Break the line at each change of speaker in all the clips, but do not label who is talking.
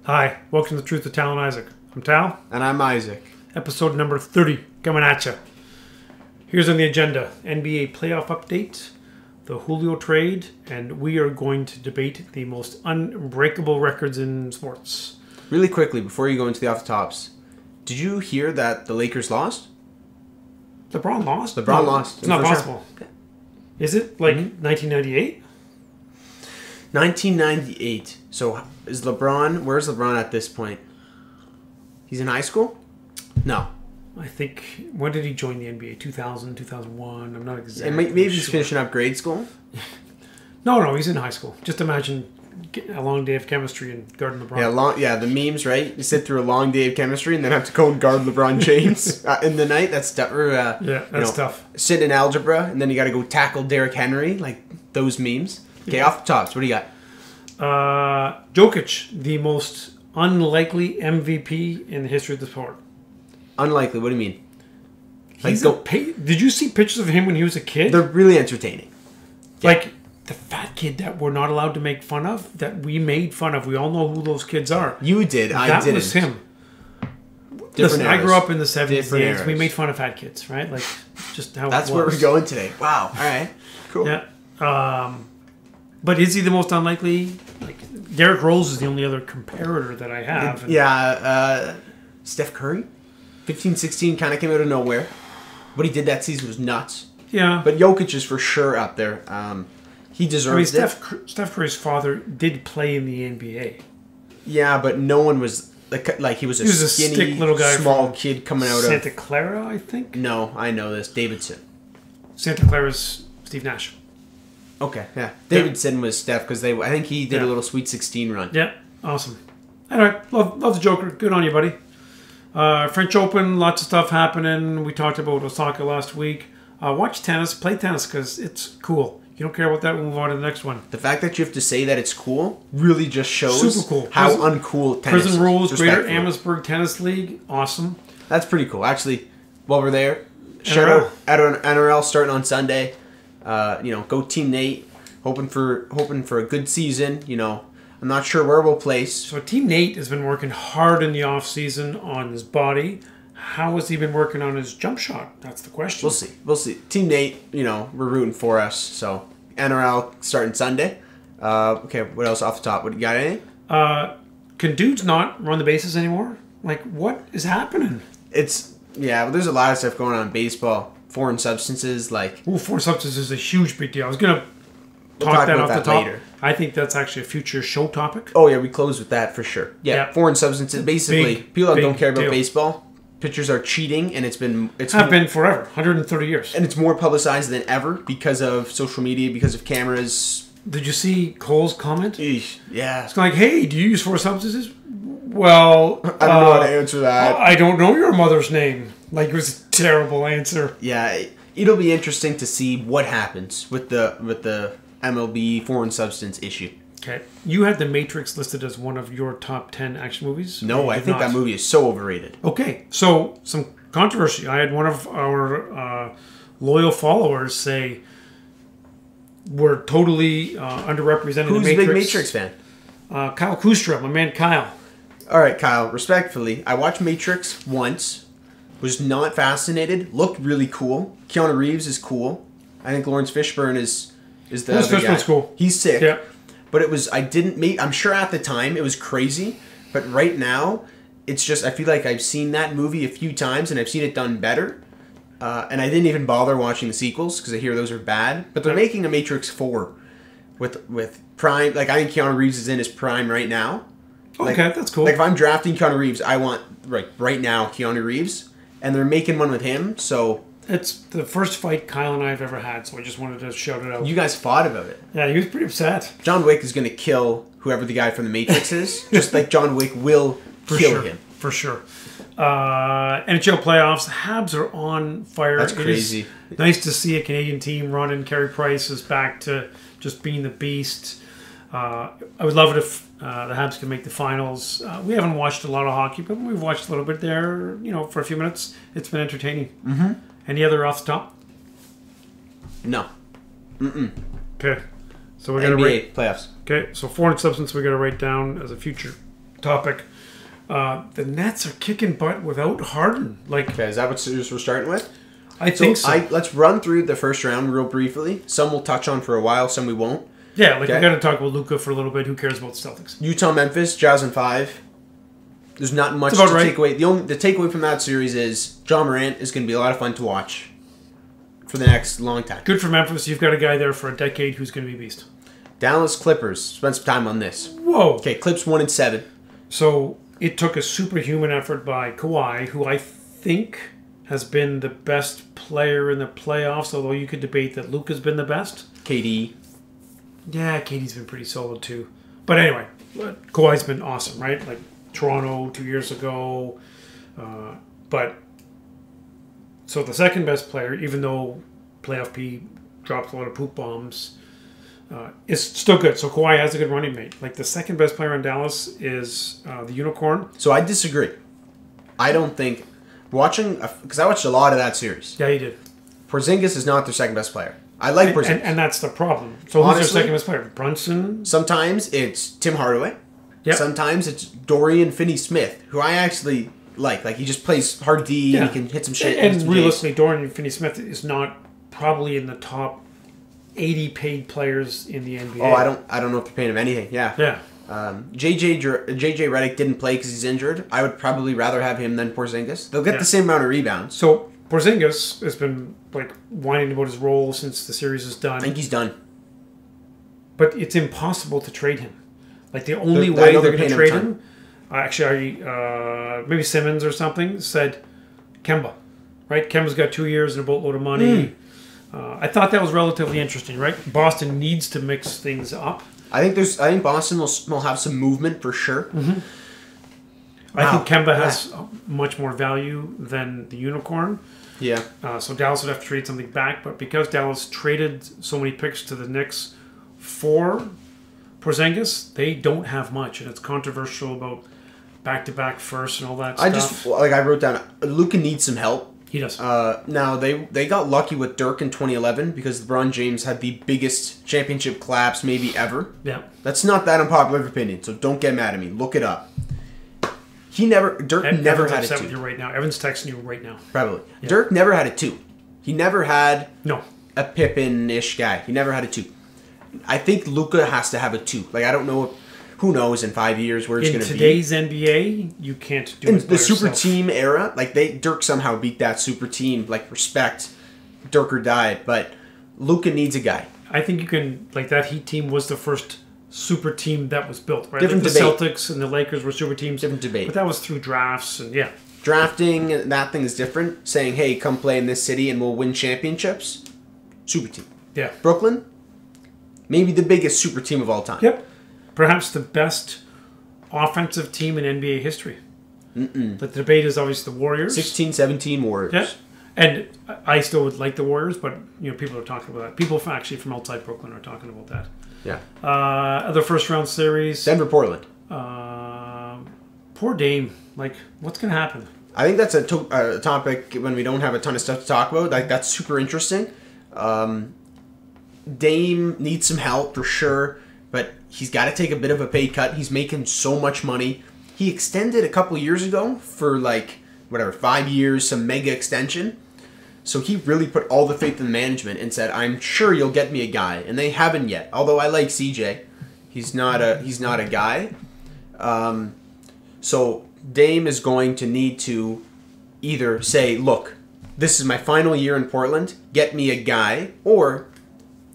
Hi, welcome to The Truth of Tal and Isaac. I'm Tal.
And I'm Isaac.
Episode number 30, coming at you. Here's on the agenda, NBA playoff update, the Julio trade, and we are going to debate the most unbreakable records in sports.
Really quickly, before you go into the off the tops, did you hear that the Lakers lost?
LeBron lost?
LeBron lost.
It's not possible. Sure. Is it like 1998?
1998. So is LeBron, where's LeBron at this point? He's in high school? No.
I think, when did he join the NBA? 2000, 2001? I'm not exactly
Maybe
sure.
he's finishing up grade school?
No, he's in high school. Just imagine a long day of chemistry and guarding LeBron.
Yeah, the memes, right? You sit through a long day of chemistry and then have to go and guard LeBron James in the night. That's tough.
That's tough.
Sit in algebra and then you got to go tackle Derrick Henry, like those memes. Okay, off the tops, what do you got?
Jokic, the most unlikely MVP in the history of the sport.
Unlikely, what do you mean?
Did you see pictures of him when he was a kid?
They're really entertaining.
Yeah. Like the fat kid that we're not allowed to make fun of, that we made fun of. We all know who those kids are.
You did, I didn't.
That was him. Listen, I grew up in the 70s. We made fun of fat kids, right? Like, just how
That's
it was.
where we're going today. Wow. All right. Cool.
Yeah. But is he the most unlikely? Like, Derrick Rose is the only other comparator that I have.
Steph Curry. 15-16 kind of came out of nowhere. What he did that season was nuts.
Yeah.
But Jokic is for sure up there. He deserves it.
Steph Curry's father did play in the NBA.
Yeah, but no one was... Like he was a skinny,
stick little guy
small kid coming out
Santa Clara, I think?
No, I know this. Davidson. Santa
Clara's Steve Nash.
Okay, yeah. Davidson was Steph because I think he did a little Sweet 16 run.
Yeah, awesome. Anyway, love the Joker. Good on you, buddy. French Open, lots of stuff happening. We talked about Osaka last week. Watch tennis, play tennis because it's cool. You don't care about that, we'll move on to the next one.
The fact that you have to say that it's cool really just shows
super cool.
How uncool tennis is.
Prison Rules, Greater Amherstburg Tennis League, awesome.
That's pretty cool. Actually, while we're there, shout out NRL starting on Sunday. Go Team Nate. Hoping for a good season. I'm not sure where we'll place.
So Team Nate has been working hard in the off season on his body. How has he been working on his jump shot? That's the question.
We'll see. Team Nate, we're rooting for us. So NRL starting Sunday. Okay, what else off the top? What you got? Anything?
Can dudes not run the bases anymore? Like, what is happening?
There's a lot of stuff going on in baseball. Foreign substances,
foreign substances is a huge big deal. I was gonna talk that off the top later. I think that's actually a future show topic.
Oh yeah, we close with that for sure. Yeah. Foreign substances. Basically, people that don't care about baseball. Pitchers are cheating, and it's been
forever, 130 years,
and it's more publicized than ever because of social media, because of cameras.
Did you see Cole's comment?
Eesh, yeah,
it's like, hey, do you use foreign substances? Well,
I don't know how to answer that.
I don't know your mother's name. Like, it was a terrible answer.
Yeah, it'll be interesting to see what happens with the MLB foreign substance issue.
Okay. You had The Matrix listed as one of your top 10 action movies?
No, I think that movie is so overrated.
Okay. So, some controversy. I had one of our loyal followers say we're totally underrepresented.
Who's a big Matrix fan?
Kyle Kustra, my man Kyle.
All right, Kyle, respectfully, I watched Matrix once, was not fascinated, looked really cool. Keanu Reeves is cool. I think Lawrence Fishburne is the
Lawrence Fishburne's cool.
He's sick.
Yeah.
But I'm sure at the time it was crazy, but right now, it's just, I feel like I've seen that movie a few times and I've seen it done better. And I didn't even bother watching the sequels because I hear those are bad. But they're making a Matrix 4 with Prime. Like, I think Keanu Reeves is in his prime right now.
Okay, that's cool.
Like, if I'm drafting Keanu Reeves, I want, right now, Keanu Reeves. And they're making one with him, so...
It's the first fight Kyle and I have ever had, so I just wanted to shout it out.
You guys fought about it.
Yeah, he was pretty upset.
John Wick is going to kill whoever the guy from The Matrix is, just like John Wick will kill him.
For sure. NHL playoffs, the Habs are on fire.
That's crazy.
It is nice to see a Canadian team running. Carey Price is back to just being the beast. I would love it if the Habs could make the finals. We haven't watched a lot of hockey, but we've watched a little bit there, for a few minutes. It's been entertaining.
Mm-hmm.
Any other off the top?
No. Mm-mm.
Okay. So we got to rate
playoffs.
Okay, so foreign substance we got to write down as a future topic. The Nets are kicking butt without Harden. Like,
Okay, is that what we're starting with?
I think so.
Let's run through the first round real briefly. Some we'll touch on for a while, some we won't.
Yeah, like we got to talk about Luka for a little bit. Who cares about the Celtics?
Utah, Memphis, Jazz in 5. There's not much to take away. The takeaway from that series is John Morant is going to be a lot of fun to watch for the next long time.
Good for Memphis. You've got a guy there for a decade who's going to be a beast.
Dallas Clippers. Spend some time on this.
Whoa.
Okay, Clips 1-7.
So it took a superhuman effort by Kawhi, who I think has been the best player in the playoffs, although you could debate that Luka's been the best.
KD.
Yeah, KD's been pretty solid too. But anyway, Kawhi's been awesome, right? Like Toronto 2 years ago. But so the second best player, even though playoff P dropped a lot of poop bombs, is still good. So Kawhi has a good running mate. Like the second best player in Dallas is the Unicorn.
So I disagree. I don't think watching because I watched a lot of that series.
Yeah, you did.
Porzingis is not their second best player. I like Porzingis,
and that's the problem. So honestly, who's their second best player? Brunson.
Sometimes it's Tim Hardaway.
Yep.
Sometimes it's Dorian Finney-Smith, who I actually like. Like he just plays hard D and he can hit some shit.
And realistically, Dorian Finney-Smith is not probably in the top 80 paid players in the NBA.
Oh, I don't know if they're paying him anything. Yeah.
Yeah.
JJ Redick didn't play because he's injured. I would probably rather have him than Porzingis. They'll get the same amount of rebounds.
So Porzingis has been like whining about his role since the series is done.
I think he's done.
But it's impossible to trade him. Like the only way they're going to trade him, actually, maybe Simmons or something said Kemba, right? Kemba's got 2 years and a boatload of money. I thought that was relatively interesting, right? Boston needs to mix things up.
I think Boston will have some movement for sure.
Mm-hmm. I think Kemba has much more value than the Unicorn.
Yeah.
So Dallas would have to trade something back, but because Dallas traded so many picks to the Knicks for Porzingis, they don't have much, and it's controversial about back-to-back first and all that stuff.
I wrote down, Luka needs some help.
He does.
Now, they got lucky with Dirk in 2011 because LeBron James had the biggest championship collapse maybe ever.
Yeah.
That's not that unpopular opinion, so don't get mad at me. Look it up. Dirk never had a 2.
With you right now. Evan's texting you right now.
Probably. Yeah. Dirk never had a 2. He never had
a
Pippen-ish guy. He never had a 2. I think Luka has to have a 2. Like, I don't know. Who knows in 5 years where it's going to be. In
today's NBA, you can't do it by
the super
yourself.
team era, like Dirk somehow beat that super team. Like, respect. Dirk or die. But Luka needs a guy.
I think you can, like, that Heat team was the first super team that was built, right?
Different
like
debate.
The Celtics and the Lakers were super teams.
Different debate.
But that was through drafts and, yeah.
Drafting, that thing is different. Saying, hey, come play in this city and we'll win championships. Super team.
Yeah.
Brooklyn, maybe the biggest super team of all time.
Yep. Perhaps the best offensive team in NBA history. But the debate is obviously the Warriors.
16-17 Warriors.
Yeah. And I still would like the Warriors, but people are talking about that. People actually from outside Brooklyn are talking about that.
Yeah.
Other first round series.
Denver, Portland.
Poor Dame. Like, what's going to happen?
I think that's a topic when we don't have a ton of stuff to talk about. Like, that's super interesting. Dame needs some help for sure, but he's got to take a bit of a pay cut. He's making so much money. He extended a couple years ago for 5 years, some mega extension. So he really put all the faith in management and said, "I'm sure you'll get me a guy," and they haven't yet. Although I like CJ, he's not a guy. So Dame is going to need to either say, "Look, this is my final year in Portland. Get me a guy," or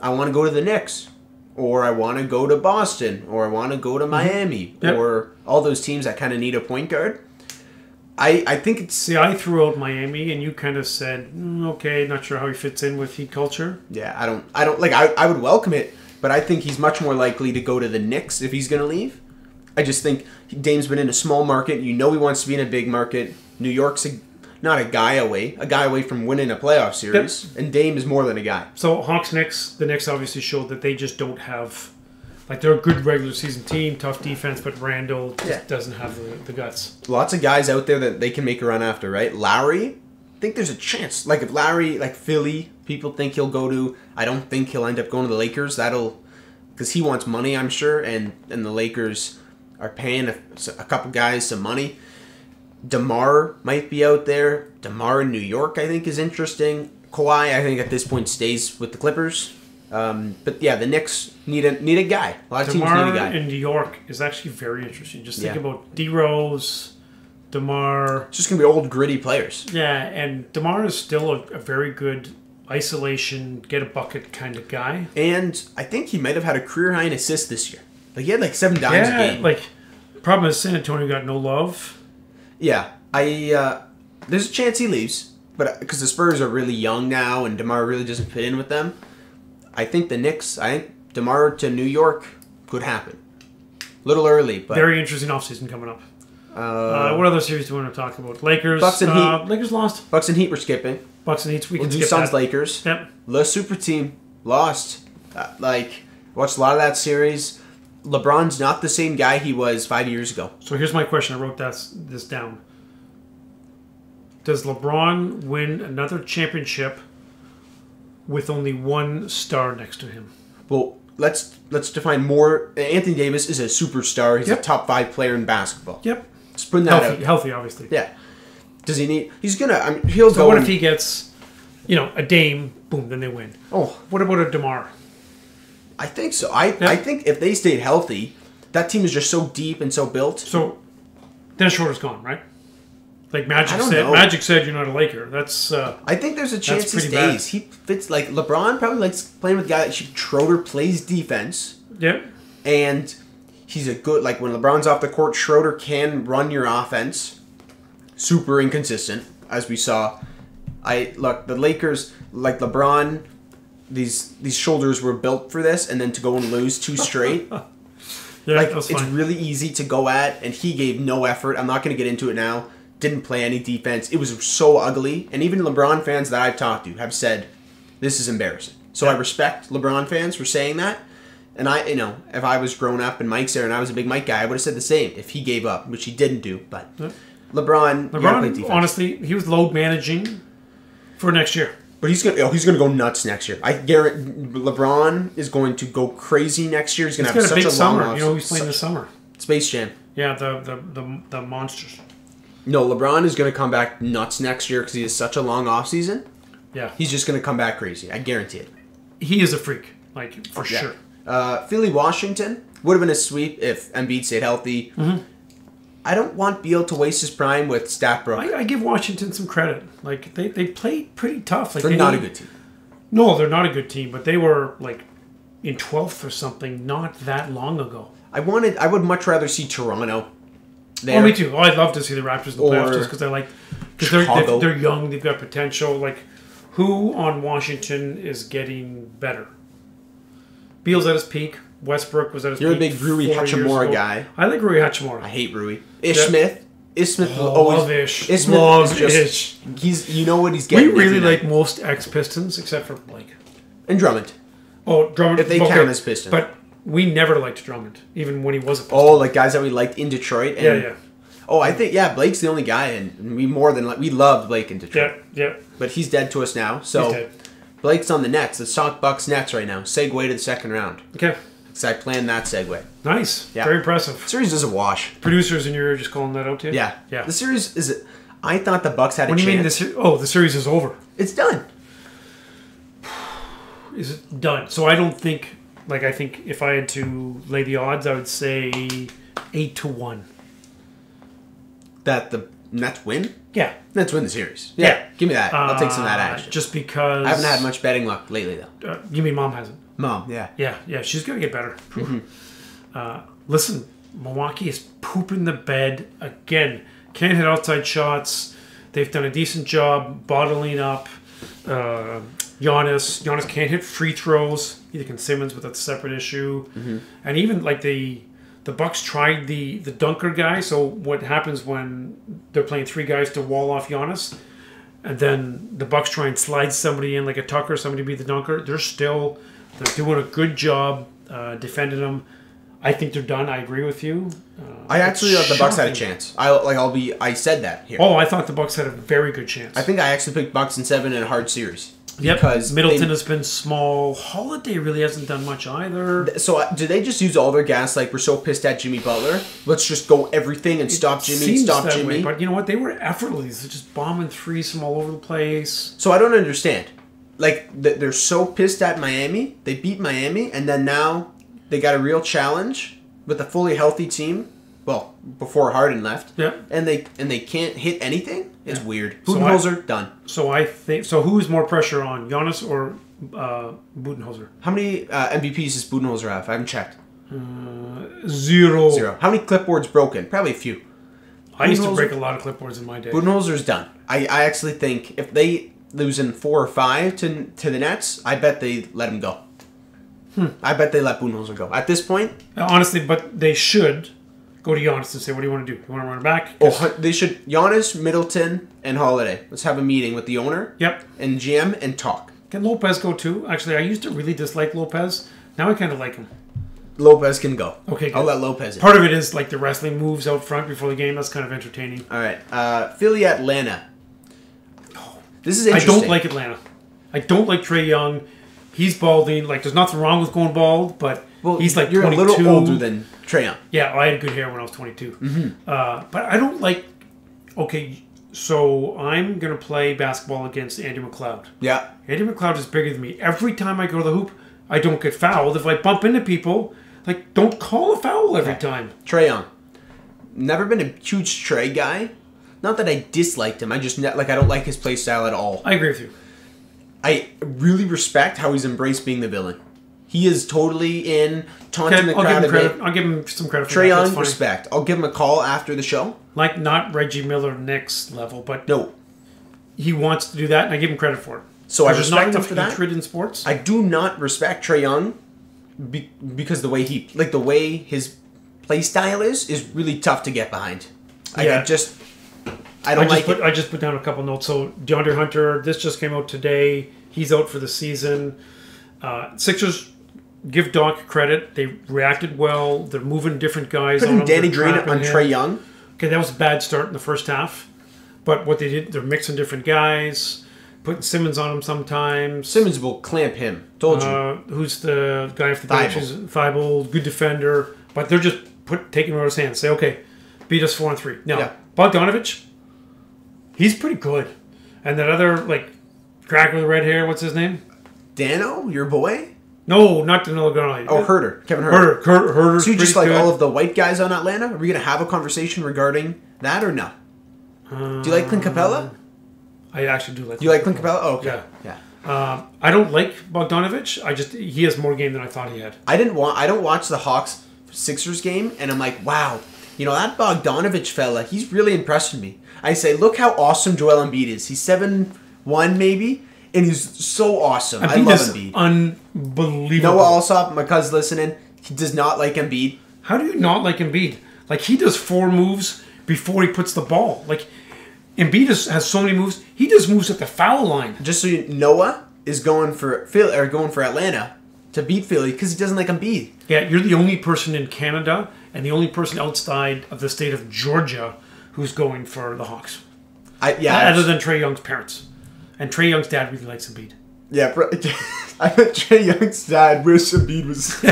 I want to go to the Knicks, or I want to go to Boston, or I want to go to Miami, or all those teams that kind of need a point guard. I think it's...
See, I threw out Miami, and you kind of said, okay, not sure how he fits in with Heat culture.
Yeah, I would welcome it, but I think he's much more likely to go to the Knicks if he's going to leave. I just think Dame's been in a small market. You know he wants to be in a big market. New York's not a guy away from winning a playoff series, and Dame is more than a guy.
So Hawks-Knicks, the Knicks obviously showed that they just don't have... Like, they're a good regular season team, tough defense, but Randall just doesn't have the guts.
Lots of guys out there that they can make a run after, right? Lowry, I think there's a chance. Like, if Lowry, Philly, people think he'll go to... I don't think he'll end up going to the Lakers. Because he wants money, I'm sure, and the Lakers are paying a couple guys some money. DeMar might be out there. DeMar in New York, I think, is interesting. Kawhi, I think, at this point stays with the Clippers. But yeah, the Knicks need a guy. A lot of teams need a guy.
In New York is actually very interesting. Just think about D-Rose, DeMar.
It's just going to be old, gritty players.
Yeah, and DeMar is still a very good isolation, get a bucket kind of guy.
And I think he might have had a career high in assists this year. Like, he had like 7 dimes a game.
Like, problem is San Antonio got no love.
Yeah, there's a chance he leaves, but because the Spurs are really young now and DeMar really doesn't fit in with them, I think DeMar to New York could happen. A little early, but
very interesting offseason coming up. What other series do we want to talk about? Lakers.
Bucks and Heat.
Lakers lost.
Bucks and Heat we're skipping.
Bucks and Heat. We can
We'll do
skip
Suns
that.
Lakers.
Yep.
The super team lost. Watched a lot of that series. LeBron's not the same guy he was 5 years ago.
So here's my question. I wrote this down. Does LeBron win another championship with only one star next to him?
Well, let's define more. Anthony Davis is a superstar. He's a top 5 player in basketball.
Yep.
Let's put that out.
Healthy, obviously.
Yeah. Does he need? He's gonna. I mean, he'll
So
go.
what if he gets, a Dame? Boom, then they win.
Oh,
What about a DeMar?
I think so. I think if they stayed healthy, that team is just so deep and so built.
So Dennis Schroeder's gone, right? Like Magic
I don't
said.
know.
Magic said you're not a Laker. That's.
I think there's a chance he
pretty
stays.
bad.
He fits like LeBron probably likes playing with a guy that Schroeder plays defense.
Yep.
And he's a good, like when LeBron's off the court, Schroeder can run your offense. Super inconsistent, as we saw. The Lakers, like LeBron, these shoulders were built for this, and then to go and lose 2 straight.
Yeah,
It's really easy to go at, and he gave no effort. I'm not going to get into it now. Didn't play any defense. It was so ugly, and even LeBron fans that I've talked to have said, this is embarrassing. So I respect LeBron fans for saying that. And if I was grown up in Mike's era and I was a big Mike guy, I would have said the same if he gave up, which he didn't do. But LeBron played defense.
Honestly, he was load managing for next year.
But he's gonna go nuts next year. I guarantee LeBron is going to go crazy next year. He's gonna have
got
such
a big
a
summer.
long
Who's playing this summer?
Space Jam.
Yeah, the monsters.
No, LeBron is gonna come back nuts next year because he has such a long off season.
Yeah,
He's just gonna come back crazy. I guarantee it.
he is a freak, like for sure.
Philly Washington would have been a sweep if Embiid stayed healthy. Mm-hmm. I don't want Beal to waste his prime with Statbrook.
I give Washington some credit. Like they played pretty tough. Like
They're not a good team.
No, they're not a good team, but they were like in 12th or something not that long ago.
I would much rather see Toronto there.
Oh, me too. Oh, I'd love to see the Raptors in the playoffs just because they're young, they've got potential. Like, who on Washington is getting better? Beal's at his peak. Westbrook was at his peak.
You're a big Rui Hachimura guy.
I like Rui Hachimura.
I hate Rui. Smith. Smith will
love
always.
Ish.
Smith
Love
is just,
Ish.
He's, you know what he's getting.
We really like most ex-Pistons except for Blake.
And Drummond.
Oh, Drummond.
If they count as Pistons.
But we never liked Drummond, even when he was a Piston.
Oh, like guys that we liked in Detroit. And,
yeah.
Oh, I think Blake's the only guy, and we loved Blake in Detroit.
Yeah.
But he's dead to us now. So
He's dead.
Blake's on the Nets. Let's talk Bucks Nets right now. Segue to the second round.
Okay.
Because I planned that segue.
Nice.
Yeah.
Very impressive.
Series is a wash.
Producers in your ear just calling that out too?
Yeah.
Yeah.
The series is. I thought the Bucks had a
What do
chance.
you mean the series is over?
It's done.
Is it done? So I don't think. Like I think if I had to lay the odds, I would say 8-1.
That the Nets win?
Yeah.
Nets win the series.
Yeah.
Give me that. I'll take some of that action.
Just because
I haven't had much betting luck lately, though.
You mean Mom hasn't?
Mom, yeah.
Yeah. She's gonna get better. Listen, Milwaukee is pooping the bed again. Can't hit outside shots. They've done a decent job bottling up Giannis. Giannis can't hit free throws. Neither can Simmons, but that's a separate issue. Mm-hmm. And even like the Bucks tried the dunker guy. So what happens when they're playing 3 guys to wall off Giannis, and then the Bucks try and slide somebody in like a Tucker, somebody be the dunker. They're doing a good job defending them. I think they're done. I agree with you.
I actually thought the Bucks had a chance. I said that here.
Oh, I thought the Bucks had a very good chance.
I think I actually picked Bucks in 7 in a hard series. Because
Middleton has been small. Holiday really hasn't done much either.
So do they just use all their gas? Like, we're so pissed at Jimmy Butler. Let's just go everything and stop Jimmy. Stop Jimmy.
Way, but you know what? They were effortless. They're just bombing threes from all over the place.
So I don't understand. Like, they're so pissed at Miami. They beat Miami, and then now they got a real challenge with a fully healthy team. Well, before Harden left.
Yeah.
And they can't hit anything. It's weird.
So
Budenholzer, done.
So I think who's more pressure on, Giannis or Budenholzer?
How many MVPs does Budenholzer have? I haven't checked.
0.
How many clipboards broken? Probably a few.
I used to break a lot of clipboards in my day.
Budenholzer's done. I actually think if they lose in 4 or 5 to the Nets, I bet they let him go. I bet they let Budenholzer go. At this point...
Honestly, but they should go to Giannis and say, what do you want to do? You want to run it back?
Oh, they should... Giannis, Middleton, and Holiday. Let's have a meeting with the owner and GM and talk.
Can Lopez go too? Actually, I used to really dislike Lopez. Now I kind of like him.
Lopez can go.
Okay, good.
I'll let Lopez in.
Part of it is like the wrestling moves out front before the game. That's kind of entertaining.
All right. Philly, Atlanta. This is interesting.
I don't like Atlanta. I don't like Trae Young. He's balding. Like, there's nothing wrong with going bald, but he's like
you're
22.
a little older than Trae Young.
Yeah, I had good hair when I was 22. But I don't like... Okay, so I'm going to play basketball against Andy McLeod.
Yeah.
Andy McLeod is bigger than me. Every time I go to the hoop, I don't get fouled. If I bump into people, like, don't call a foul every time.
Trae Young. Never been a huge Trae guy. Not that I disliked him. I just, I don't like his play style at all.
I agree with you.
I really respect how he's embraced being the villain. He is totally in, taunting the crowd a bit.
I'll give him some credit for
Trae
that.
Young, respect. I'll give him a call after the show.
Like, not Reggie Miller Knicks level, but
no,
he wants to do that, and I give him credit for it.
So I respect him for that.
Hatred in sports.
I do not respect Trae Young because the way his play style is really tough to get behind.
Yeah.
I don't like it.
I just put down a couple notes. So DeAndre Hunter, this just came out today. He's out for the season. Sixers, give Doc credit. They reacted well. They're moving different guys.
Putting Danny Green on Trae Young.
Okay, that was a bad start in the first half. But what they did, they're mixing different guys. Putting Simmons on him sometimes.
Simmons will clamp him. Told you.
Who's the guy off the bench? Thibault, good defender. But they're just taking him out of his hands. Say, okay, beat us 4-3. Now, Bogdanovich, he's pretty good. And that other, cracker with red hair, what's his name?
Dano, your boy?
No, not Danilo Gallinari.
Oh, Herter. Kevin Herter.
Herter's
so you just like
good.
all of the white guys on Atlanta? Are we going to have a conversation regarding that or no? Do you like Clint Capella?
I actually do like
Do you like Clint Capella? Oh, okay.
Yeah. I don't like Bogdanovich. He has more game than I thought he had.
I don't watch the Hawks Sixers game, and I'm like, wow, that Bogdanovich fella, he's really impressing me. I say, look how awesome Joel Embiid is. He's 7'1", maybe, and he's so awesome. I love Embiid.
Unbelievable.
Noah Alsop, my cousin's listening, he does not like Embiid.
How do you not like Embiid? He does 4 moves before he puts the ball. Embiid has so many moves. He does moves at the foul line.
Just so you Noah is going for Philly, or going for Atlanta to beat Philly because he doesn't like Embiid.
Yeah, you're the only person in Canada and the only person outside of the state of Georgia who's going for the Hawks. Other than Trae Young's parents. And Trae Young's dad really likes Embiid.
Yeah, I bet Trae Young's dad wish Embiid was...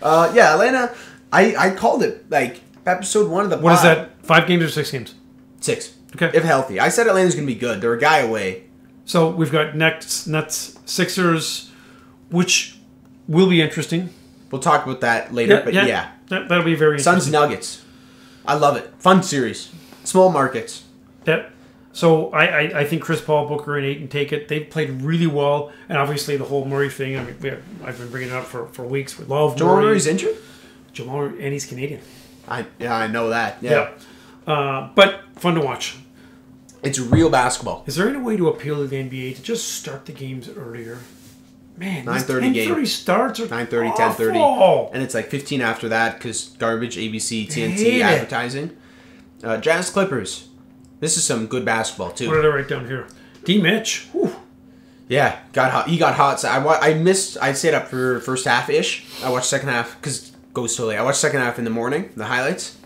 Atlanta, I called it, episode 1 of the pod.
What is that, 5 games or 6 games?
6.
Okay.
If healthy. I said Atlanta's going to be good. They're a guy away.
So we've got Nets, Sixers, which will be interesting.
We'll talk about that later,
That'll be very interesting.
Suns Nuggets. I love it. Fun series. Small markets.
Yeah. So I think Chris Paul, Booker, and Ayton take it. They've played really well, and obviously the whole Murray thing. I mean, I've been bringing it up for weeks. We love
Jamal Murray's injured?
Jamal Murray, and he's Canadian.
I know that. Yeah.
But fun to watch.
It's real basketball.
Is there any way to appeal to the NBA to just start the games earlier? Man,
9:30 game.
10:30 starts or
9:30, 10:30. And it's 15 after that because garbage, ABC, TNT, advertising. Jazz Clippers. This is some good basketball, too.
What did I write down here? D. Mitch. Whew.
Yeah, got hot. He got hot. So I stayed up for first half-ish. I watched second half because it goes so late. I watched second half in the morning, the highlights.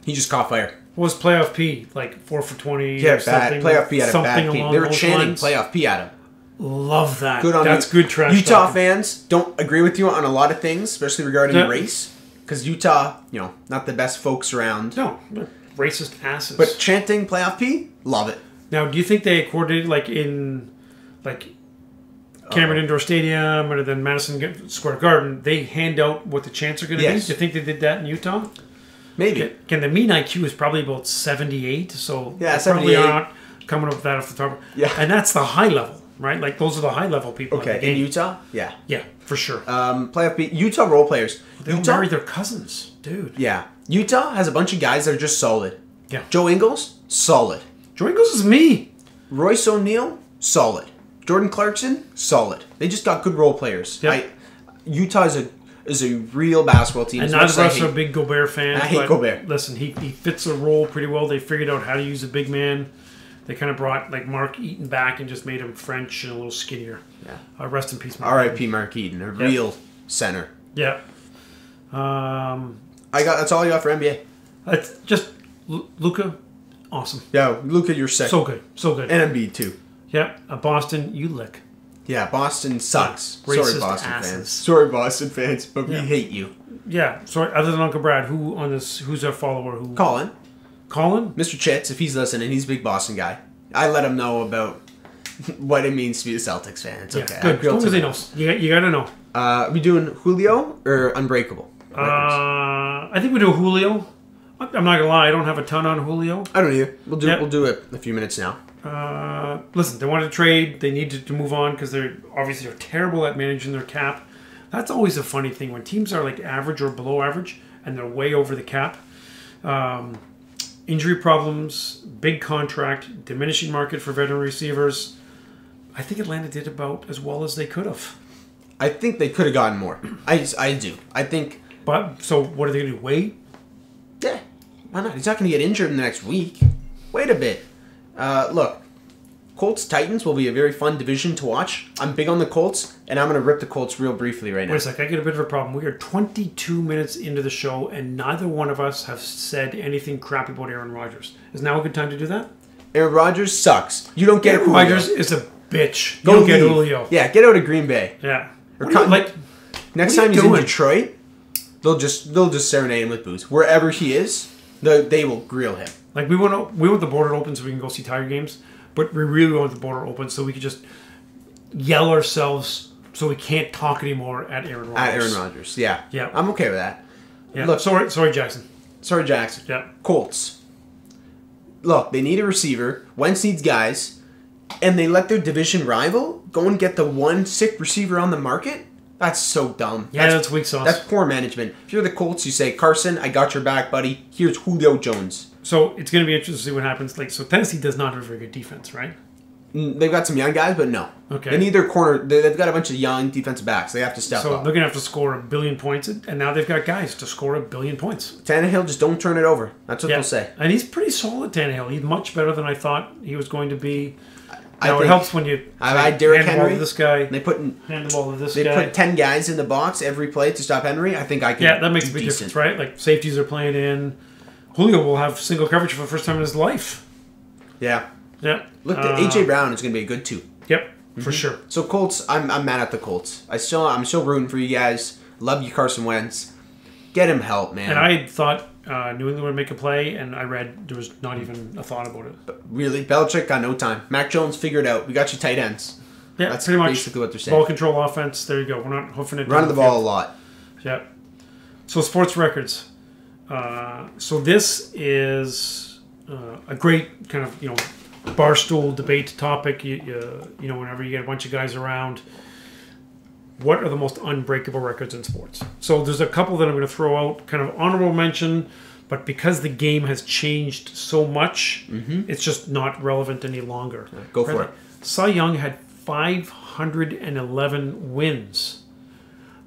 He just caught fire.
What was playoff P? 4 for 20?
Yeah, bad. Playoff P had a bad P. They were chanting
lines?
playoff P at him.
Love that.
Good on
That's
you.
good trash
Utah
talking.
fans don't agree with you on a lot of things, especially regarding
Yeah.
race. Because Utah, not the best folks around.
No, they're racist asses.
But chanting playoff P, love it.
Now, do you think they coordinated in Cameron Indoor Stadium or then Madison Square Garden? They hand out what the chants are going to be.
Yes.
Do you think they did that in Utah?
Maybe.
Can the mean IQ is probably about 78, so
Yeah,
they probably
78.
aren't coming up with that off the top.
Yeah.
And that's the high level, right? Like those are the high level people.
Okay, in Utah? Yeah.
Yeah, for sure.
Playoff P, Utah role players.
They don't marry their cousins, dude.
Yeah. Utah has a bunch of guys that are just solid.
Yeah.
Joe Ingles, solid.
Joe Ingles is me.
Royce O'Neal, solid. Jordan Clarkson, solid. They just got good role players.
Yep.
Utah is a real basketball team.
And
As
neither
much
of
as I
us are
hate-
big Gobert fans.
I hate
but
Gobert.
Listen, he fits the role pretty well. They figured out how to use a big man. They kind of brought Mark Eaton back and just made him French and a little skinnier.
Yeah.
Rest in peace, Mark.
R.I.P. Mark Eaton, a real center.
Yeah.
That's all you got for NBA.
It's just Luka, awesome.
Yeah, Luka, you're sick.
So good. So good.
And Embiid too.
Yeah. Boston, you lick.
Yeah, Boston sucks.
Racist
Sorry, Boston
asses.
fans. Sorry, Boston fans, but we
Yeah.
hate you.
Yeah. Sorry, other than Uncle Brad, who's our follower?
Colin,
Colin?
Mr. Chits, if he's listening, he's a big Boston guy. I let him know about what it means to be a Celtics fan. It's okay.
Good. As long as he knows. You got to know.
Are we doing Julio or Unbreakable?
I think we do Julio. I'm not gonna lie, I don't have a ton on Julio.
I don't either. We'll do
Yep.
we'll do it in a few minutes now.
Listen, they wanted to trade. They needed to move on because they're obviously terrible at managing their cap. That's always a funny thing when teams are average or below average and they're way over the cap. Injury problems, big contract, diminishing market for veteran receivers. I think Atlanta did about as well as they could have.
I think they could have gotten more. I do. I think.
But so what are they going to do? Wait?
Yeah, why not? He's not going to get injured in the next week. Wait a bit. Look, Colts-Titans will be a very fun division to watch. I'm big on the Colts, and I'm going to rip the Colts real briefly right now.
Wait a sec, I get a bit of a problem. We are 22 minutes into the show, and neither one of us have said anything crappy about Aaron Rodgers. Is now a good time to do that?
Aaron Rodgers sucks. You don't get
Aaron
Julio.
Rodgers is a bitch. You
Go
don't get
leave.
Julio.
Yeah, get out of Green Bay.
Yeah.
Or
What do you-
next
what are
time
you
he's in
doing?
Detroit, they'll just serenade him with booze. Wherever he is, they will grill him.
we want the border open so we can go see Tiger games, but we really want the border open so we can just yell ourselves so we can't talk anymore at Aaron Rodgers.
At Aaron Rodgers, yeah.
Yeah.
I'm okay with that.
Yeah.
Look,
sorry, Jackson.
sorry, Jackson.
Yeah.
Colts. Look, they need a receiver. Wentz needs guys. And they let their division rival go and get the one sick receiver on the market? That's so dumb.
Yeah, that's weak sauce.
That's poor management. If you're the Colts, you say, Carson, I got your back, buddy. Here's Julio Jones.
So it's going to be interesting to see what happens. So Tennessee does not have a very good defense, right?
They've got some young guys, but no.
Okay.
They need their corner. They've got a bunch of young defensive backs. They have to step
So
up.
they're going to have to score 1 billion points, and now they've got guys to score 1 billion points.
Tannehill, just don't turn it over. That's what they'll say.
And he's pretty solid, Tannehill. He's much better than I thought he was going to be.
I
Now, it
think-
helps when you
I like Derrick
hand the ball
Henry.
to this guy,
They put
hand the ball to this
they
guy.
put 10 guys in the box every play to stop Henry. I think I can.
Yeah, that makes a
do
big
decent.
difference, right? Like safeties are playing in. Julio will have single coverage for the first time in his life.
Yeah.
Yeah.
Look, AJ Brown is going to be a good two.
Yep, for sure.
So Colts, I'm mad at the Colts. I'm still rooting for you guys. Love you, Carson Wentz. Get him help, man.
And I thought New England would make a play, and I read there was not even a thought about it.
Really, Belichick got no time. Mac Jones figured out. We got you tight ends.
Yeah,
That's
pretty much.
basically what they're saying.
Ball control offense. There you go. We're not hoofing it.
Running the
down
ball a
field.
lot.
Yeah. So sports records. So this is a great kind of barstool debate topic. Whenever you get a bunch of guys around, what are the most unbreakable records in sports? So there's a couple that I'm going to throw out, kind of honorable mention, but because the game has changed so much, it's just not relevant any longer.
Go for it.
Cy Young had 511 wins.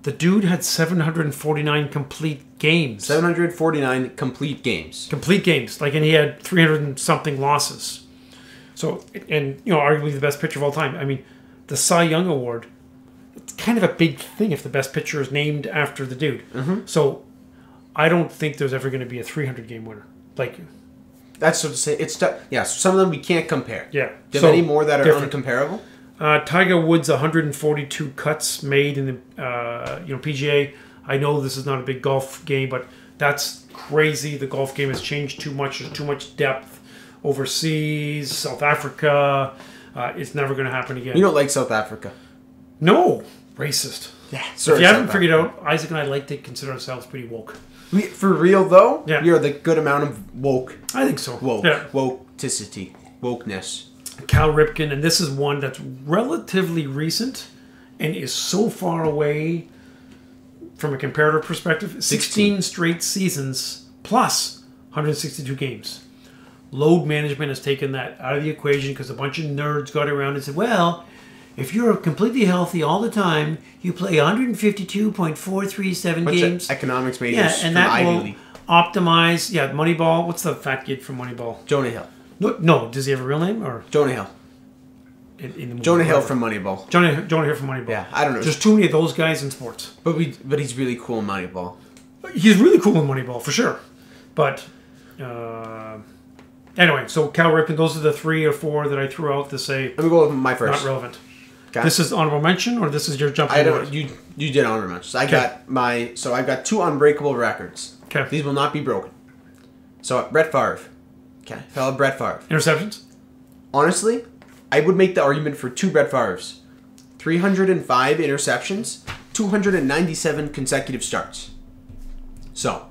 The dude had 749 complete games.
749 complete games.
Complete games. And he had 300 and something losses. So, and, arguably the best pitcher of all time. I mean, the Cy Young Award, it's kind of a big thing if the best pitcher is named after the dude. So, I don't think there's ever going to be a 300-game winner.
That's what to say. It's tough. Yeah, so some of them we can't compare.
Yeah.
Do you have any more that are
different.
uncomparable?
Tiger Woods, 142 cuts made in the PGA. I know this is not a big golf game, but that's crazy. The golf game has changed too much. There's too much depth overseas, South Africa. It's never going to happen again.
You don't like South Africa?
No, racist.
Yeah.
If you haven't figured out, Isaac and I like to consider ourselves pretty woke.
For real though,
yeah.
You're the good amount of woke.
I think so.
Woke.
Yeah.
Wokeicity. Wokeness.
Cal Ripken, and this is one that's relatively recent and is so far away from a comparative perspective. 16 straight seasons plus 162 games. Load management has taken that out of the equation because a bunch of nerds got around and said, well, if you're completely healthy all the time, you play 152.437 games.
Economics majors
and
from
that
Ivy
will
League.
Optimize. Yeah, Moneyball. What's the fat kid from Moneyball?
Jonah Hill.
No. Does he have a real name or
Jonah Hill?
In the movie,
Jonah Hill from Moneyball.
Jonah Hill from Moneyball.
Yeah, I don't know.
There's too many of those guys in sports.
But he's really cool in Moneyball.
He's really cool in Moneyball for sure. But anyway, so Cal Ripken. Those are the 3 or 4 that I threw out to say.
Let me go with my first.
Not relevant.
Okay.
This is honorable mention, or this is your jumping?
I don't. You did honorable mentions. I've got 2 unbreakable records.
Okay.
These will not be broken. So Brett Favre. Okay. Fellow Brett Favre.
Interceptions.
Honestly, I would make the argument for 2 Brett Favres. 305 interceptions, 297 consecutive starts. So.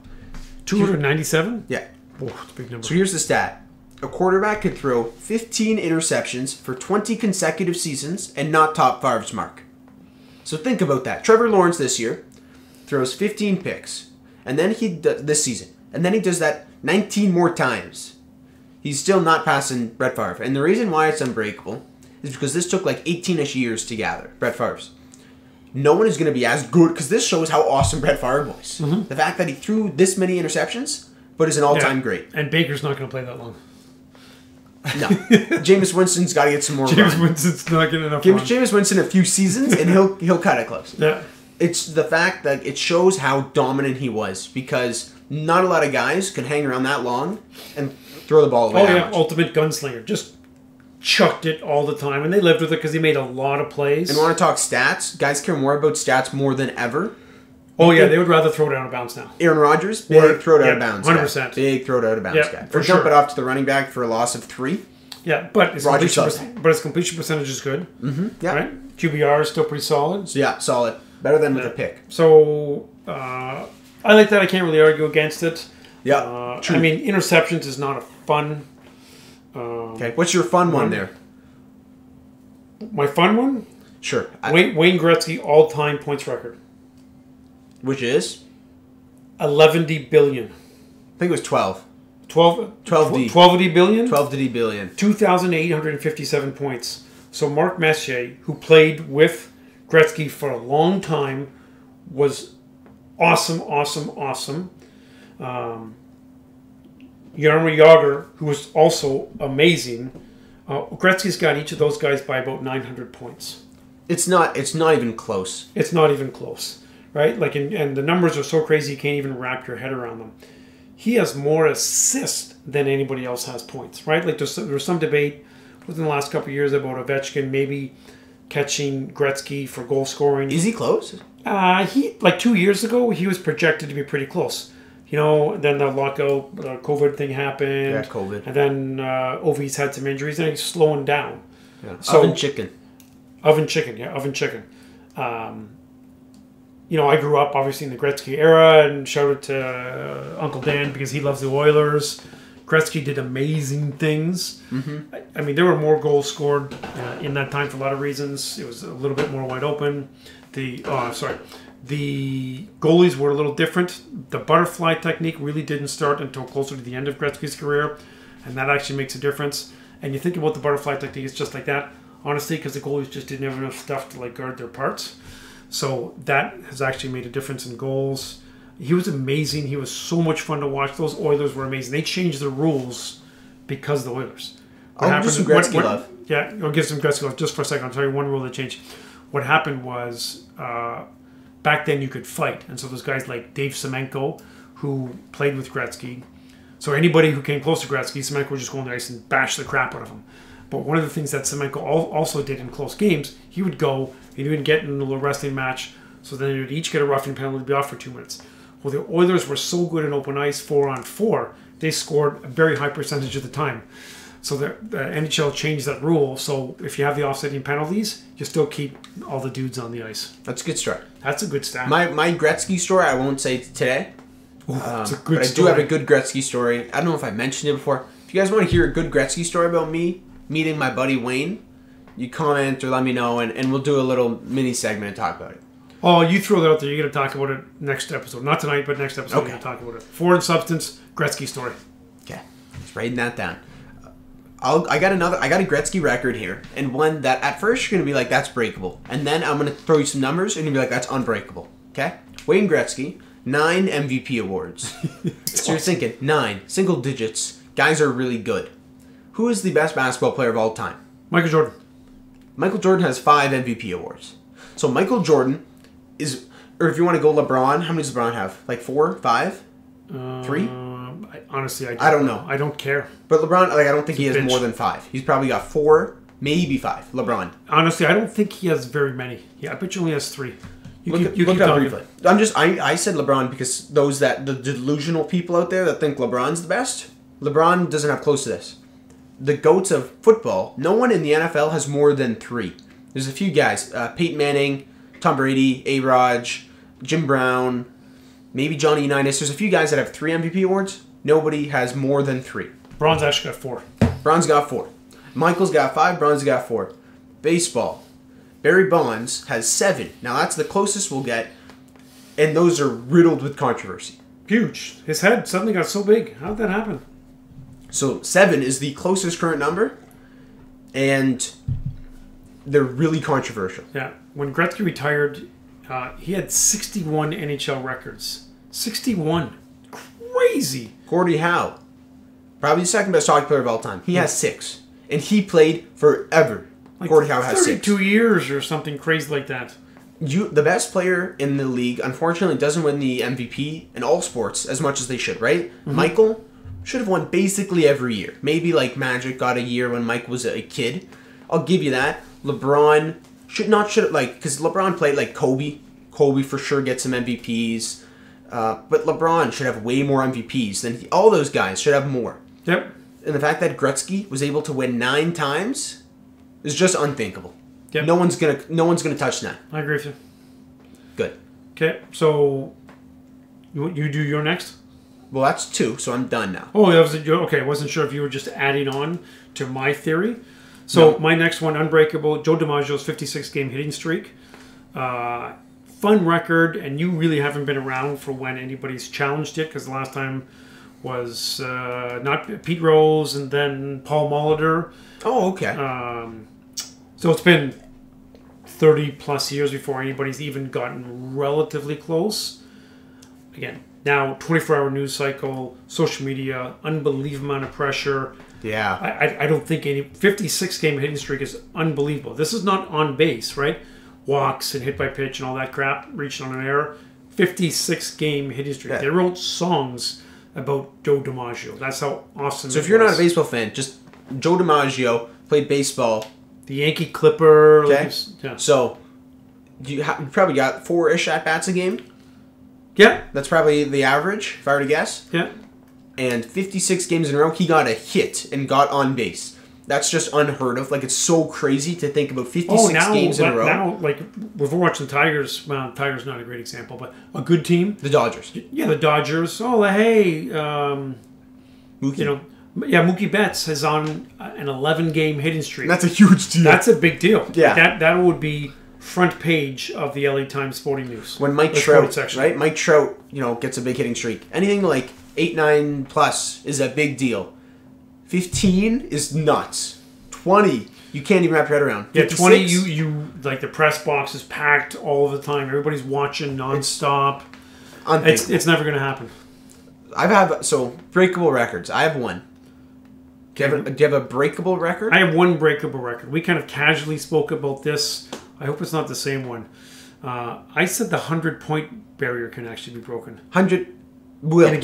297?
Yeah.
Oh, that's a big number.
So here's the stat. A quarterback could throw 15 interceptions for 20 consecutive seasons and not top Favre's mark. So think about that. Trevor Lawrence this year throws 15 picks, and then he does this season, and then he does that 19 more times. He's still not passing Brett Favre. And the reason why it's unbreakable is because this took like 18-ish years to gather, Brett Favre's. No one is going to be as good, because this shows how awesome Brett Favre was. Mm-hmm. The fact that he threw this many interceptions, but is an all-time great.
And Baker's not going to play that long.
No. Jameis Winston's got to get some more
Jameis Winston's not getting enough run.
Jameis Winston a few seasons, and he'll cut it close.
Yeah.
It's the fact that it shows how dominant he was, because not a lot of guys can hang around that long and throw the ball away.
Oh, yeah. Ultimate gunslinger. Just chucked it all the time, and they lived with it because he made a lot of plays.
And want to talk stats? Guys care more about stats more than ever.
Oh, yeah, they would rather throw it out of bounds now.
Aaron Rodgers, big throw it out of bounds
100%.
guy. Big throw it out of bounds guy. Or
sure.
dump it off to the running back for a loss of 3.
Yeah, but his completion percentage is good.
Mm-hmm. Yeah.
Right? QBR is still pretty solid.
So, yeah, solid. Better than with a pick.
So, I like that. I can't really argue against it.
Yeah,
I mean, interceptions is not a fun...
okay, what's your fun one there?
My fun one?
Sure.
Wayne Gretzky all-time points record.
Which is?
11 billion.
I think it was 12.
12D.
12D
billion?
12D billion.
2,857 points. So Mark Messier, who played with Gretzky for a long time, was awesome. Jaromir Jagr, who was also amazing. Gretzky's got each of those guys by about 900 points.
It's not even close.
It's not even close, right? Like, and the numbers are so crazy you can't even wrap your head around them. He has more assists than anybody else has points, right? Like there's some debate within the last couple of years about Ovechkin maybe catching Gretzky for goal scoring.
Is he close?
He like 2 years ago he was projected to be pretty close. You know, then the lockout, COVID thing happened.
Yeah, COVID.
And then Ovi's had some injuries, and he's slowing down.
Yeah.
So,
oven chicken.
You know, I grew up obviously in the Gretzky era, and shout out to Uncle Dan because he loves the Oilers. Gretzky did amazing things. Mm-hmm. I mean, there were more goals scored in that time for a lot of reasons. It was a little bit more wide open. The goalies were a little different. The butterfly technique really didn't start until closer to the end of Gretzky's career, and that actually makes a difference. And you think about the butterfly technique, it's just like that, honestly, because the goalies just didn't have enough stuff to like guard their parts. So that has actually made a difference in goals. He was amazing. He was so much fun to watch. Those Oilers were amazing. They changed the rules because of the Oilers.
I'll give some Gretzky love.
Yeah, I'll give some Gretzky love just for a second. I'll tell you one rule that changed. What happened was back then you could fight. And so those guys like Dave Semenko, who played with Gretzky. So anybody who came close to Gretzky, Semenko would just go on the ice and bash the crap out of him. But one of the things that Semenko also did in close games, he would go, he would get in a little wrestling match, so then they would each get a roughing penalty, be off for 2 minutes. Well, the Oilers were so good in open ice, 4-on-4, they scored a very high percentage of the time. So the NHL changed that rule. So if you have the offsetting penalties, you still keep all the dudes on the ice.
That's a good start.
That's a good stat.
My Gretzky story, I won't say today.
It's a good
but
story.
I do have a good Gretzky story. I don't know if I mentioned it before. If you guys want to hear a good Gretzky story about me meeting my buddy Wayne, you comment or let me know, and we'll do a little mini segment and talk about it.
Oh, you throw that out there. You're going to talk about it next episode. Not tonight, but next episode. Okay. You're going to talk about it. Foreign substance, Gretzky story.
Okay. Just writing that down. I got a Gretzky record here, and one that at first you're going to be like, that's breakable. And then I'm going to throw you some numbers, and you'll be like, that's unbreakable. Okay? Wayne Gretzky, 9 MVP awards. So you're thinking, 9, single digits. Guys are really good. Who is the best basketball player of all time?
Michael Jordan.
Michael Jordan has 5 MVP awards. So Michael Jordan is, or if you want to go LeBron, how many does LeBron have? Like 4, 5, 3?
Honestly,
I don't know.
I don't care.
But LeBron, I don't think he has more than 5. He's probably got 4, maybe 5. LeBron.
Honestly, I don't think he has very many. Yeah, I bet you only has 3.
Look up briefly. I said LeBron because the delusional people out there that think LeBron's the best, LeBron doesn't have close to this. The GOATs of football, no one in the NFL has more than 3. There's a few guys, Peyton Manning, Tom Brady, A-Raj, Jim Brown, maybe Johnny Unitas. There's a few guys that have 3 MVP awards. Nobody has more than 3.
Bron's actually got 4.
Bron's got 4. Michael's got 5. Bron's got 4. Baseball. Barry Bonds has 7. Now that's the closest we'll get. And those are riddled with controversy.
Huge. His head suddenly got so big. How did that happen?
So 7 is the closest current number. And they're really controversial.
Yeah. When Gretzky retired, he had 61 NHL records. 61. Crazy.
Gordie Howe, probably the second best hockey player of all time. He has 6. And he played forever.
Like
Gordie Howe has 6.
32 years or something crazy like that.
The best player in the league, unfortunately, doesn't win the MVP in all sports as much as they should, right? Mm-hmm. Michael should have won basically every year. Maybe like Magic got a year when Mike was a kid. I'll give you that. LeBron should because LeBron played like Kobe. Kobe for sure gets some MVPs. But LeBron should have way more MVPs than all those guys should have more.
Yep.
And the fact that Gretzky was able to win 9 times is just unthinkable.
Yep.
No one's gonna touch that.
I agree with you.
Good.
Okay, so you do your next?
Well, that's 2, so I'm done now.
Oh, that was okay. I wasn't sure if you were just adding on to my theory. So no. My next one, Unbreakable, Joe DiMaggio's 56-game hitting streak. Fun record, and you really haven't been around for when anybody's challenged it, because the last time was not Pete Rose and then Paul Molitor.
Oh, okay.
So it's been 30 plus years before anybody's even gotten relatively close. Again, now 24-hour news cycle, social media, unbelievable amount of pressure.
Yeah.
I don't think any 56-game hitting streak is unbelievable. This is not on base, right? Walks and hit by pitch and all that crap, reaching on an error. 56-game hitting streak. Yeah. They wrote songs about Joe DiMaggio. That's how awesome
So if you're not a baseball fan, just Joe DiMaggio played baseball.
The Yankee Clipper.
Okay. Yeah. So you probably got 4-ish at-bats a game.
Yeah.
That's probably the average, if I were to guess.
Yeah.
And 56 games in a row, he got a hit and got on base. That's just unheard of. Like, it's so crazy to think about 56 games in a row.
Now, like, if we're watching Tigers, well, Tigers not a great example, but a good team.
The Dodgers.
Yeah, the Dodgers. Oh, hey,
Mookie.
Mookie Betts is on an 11-game hitting streak.
That's a huge deal.
That's a big deal.
Yeah.
That would be front page of the LA Times sporting news.
When Mike Trout, right? Mike Trout, gets a big hitting streak. Anything like 8, 9 plus is a big deal. 15 is nuts. 20, you can't even wrap your head around.
56, yeah, 20, you like the press box is packed all the time. Everybody's watching nonstop. It's never going to happen.
Breakable records. I have one. Do you have a breakable record?
I have one breakable record. We kind of casually spoke about this. I hope it's not the same one. I said the 100-point barrier can actually be broken.
100 wilt.
In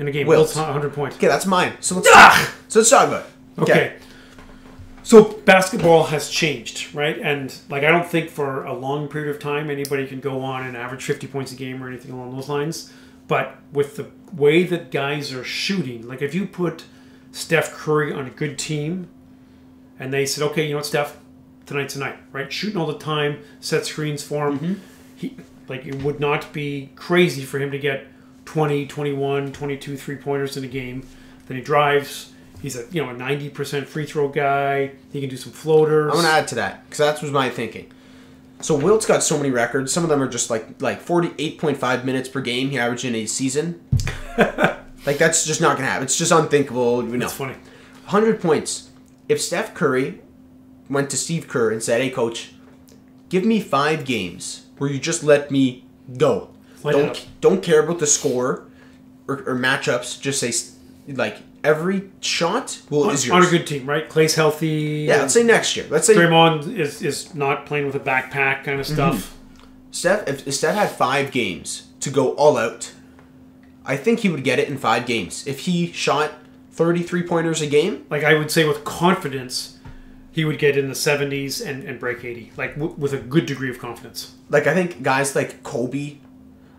a game. Wilt's 100 points.
Okay, that's mine. So let's talk about it.
Okay. So basketball has changed, right? And like, I don't think for a long period of time anybody can go on and average 50 points a game or anything along those lines. But with the way that guys are shooting, like if you put Steph Curry on a good team and they said, okay, you know what, Steph, tonight's tonight, right? Shooting all the time, set screens for him. It would not be crazy for him to get 20, 21, 22 3-pointers in a game. Then he drives. He's a 90% free throw guy. He can do some floaters.
I'm going to add to that because that was my thinking. So Wilt's got so many records. Some of them are just like 48.5 minutes per game he averaged in a season. Like, that's just not going to happen. It's just unthinkable.
That's funny.
100 points. If Steph Curry went to Steve Kerr and said, hey, coach, give me 5 games where you just let me go. Don't care about the score or matchups. Just say, like, every shot is yours.
On a good team, right? Clay's healthy.
Yeah, let's say next year. Let's say
Draymond is not playing with a backpack kind of stuff.
If Steph had 5 games to go all out, I think he would get it in 5 games. If he shot 30 3-pointers a game,
like I would say with confidence, he would get in the 70s and break 80, like with a good degree of confidence.
Like, I think guys like Kobe.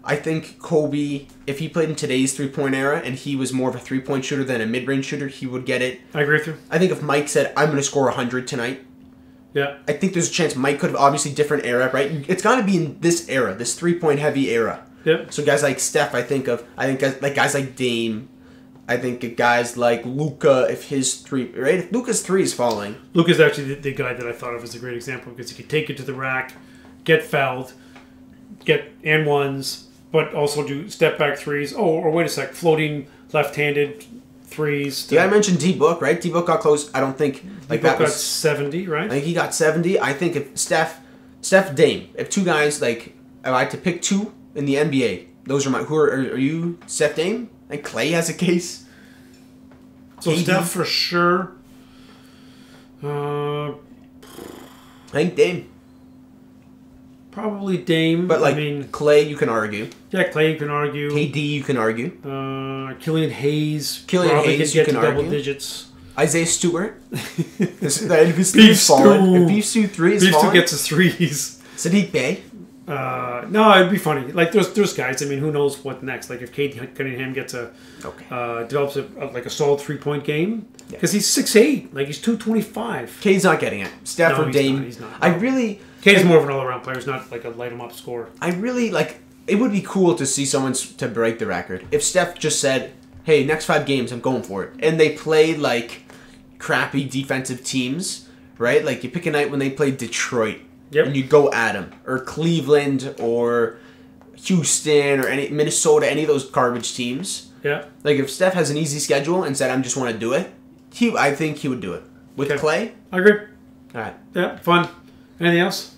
I think Kobe, if he played in today's 3-point era and he was more of a 3-point shooter than a mid-range shooter, he would get it.
I agree with you.
I think if Mike said, I'm going to score 100 tonight,
yeah,
I think there's a chance Mike could have, obviously different era, right? It's got to be in this era, this 3-point heavy era.
Yeah.
So guys like Steph, I think guys like Dame, I think guys like Luka, if his 3, right? If Luka's 3 is falling.
Luka's actually the guy that I thought of as a great example because he could take it to the rack, get fouled, get and ones, but also do step back threes. Oh, or wait a sec, floating left-handed threes.
Yeah, I mentioned D-Book, right? D-Book got close. I don't think like
D-Book
that was
got 70, right?
I think he got 70. I think if Steph, Dame, if 2 guys like if I had to pick 2 in the NBA, those are my. Who are you? Steph, Dame, and Clay has a case.
So
KD.
Steph for sure.
I think Dame.
Probably Dame.
But like,
I mean,
Clay, you can argue.
Yeah, Clay, you can argue.
KD, you can argue.
Killian Hayes.
Killian
probably
Hayes,
could get
you
to
can
double
argue.
digits.
Isaiah Stewart. If his 3 is falling. If Beef Stew 3 is
Beef
falling.
Stew gets his threes.
Sadiq Bey.
No, it'd be funny. Like there's guys. I mean, who knows what next? Like if Cade Cunningham gets develops a solid 3-point game because he's 6'8", like he's 225.
Cade's not getting it. Steph or Dame.
He's not.
I really.
Cade's more of an all-around player. He's not like a light him up scorer.
I really like. It would be cool to see someone to break the record. If Steph just said, "Hey, next 5 games, I'm going for it," and they played like crappy defensive teams, right? Like you pick a night when they played Detroit.
Yep.
And you go at them, or Cleveland, or Houston, or Minnesota, any of those garbage teams.
Yeah.
Like if Steph has an easy schedule and said, "I just want to do it," I think he would do it. With Clay,
I agree.
All right.
Yeah, fun. Anything else?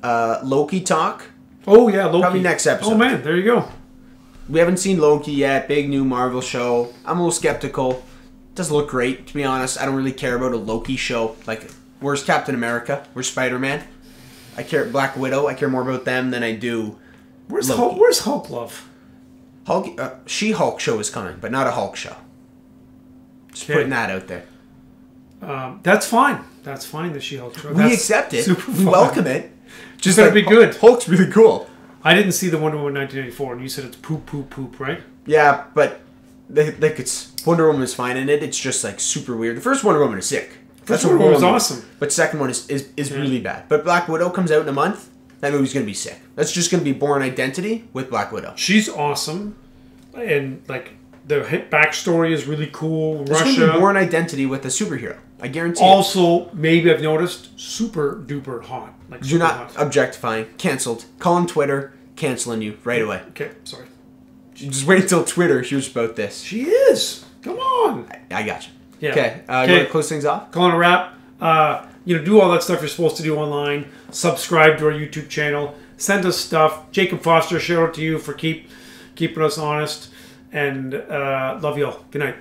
Loki talk.
Oh yeah, Loki.
Probably next episode.
Oh man, there you go.
We haven't seen Loki yet. Big new Marvel show. I'm a little skeptical. Doesn't look great, to be honest. I don't really care about a Loki show. Like, where's Captain America? Where's Spider-Man? I care Black Widow. I care more about them than I do.
Where's
Loki.
Hulk? Where's Hulk love?
She-Hulk show is coming, but not a Hulk show. Just putting that out there.
That's fine. That's fine. The She-Hulk show.
We accept it. We welcome it.
Just gotta be good.
Hulk's really cool.
I didn't see the Wonder Woman 1984, and you said it's poop, poop, poop, right?
Yeah, but it's Wonder Woman is fine in it. It's just like super weird. The first Wonder Woman is sick.
First Wonder Woman was awesome.
But second one is really bad. But Black Widow comes out in a month. That movie's gonna be sick. That's just gonna be Born Identity with Black Widow.
She's awesome, and like the backstory is really cool.
It's
Russia.
gonna be Born Identity with a superhero. I guarantee.
Also, maybe I've noticed super duper hot. Like
you're not objectifying. Cancelled. Calling Twitter. Canceling you right away.
Okay, sorry.
Just wait until Twitter hears about this.
She is. Come on.
I got you.
Yeah.
Okay. You want to close things off?
Calling a wrap. Do all that stuff you're supposed to do online. Subscribe to our YouTube channel. Send us stuff. Jacob Foster, shout out to you for keeping us honest. And love you all. Good night.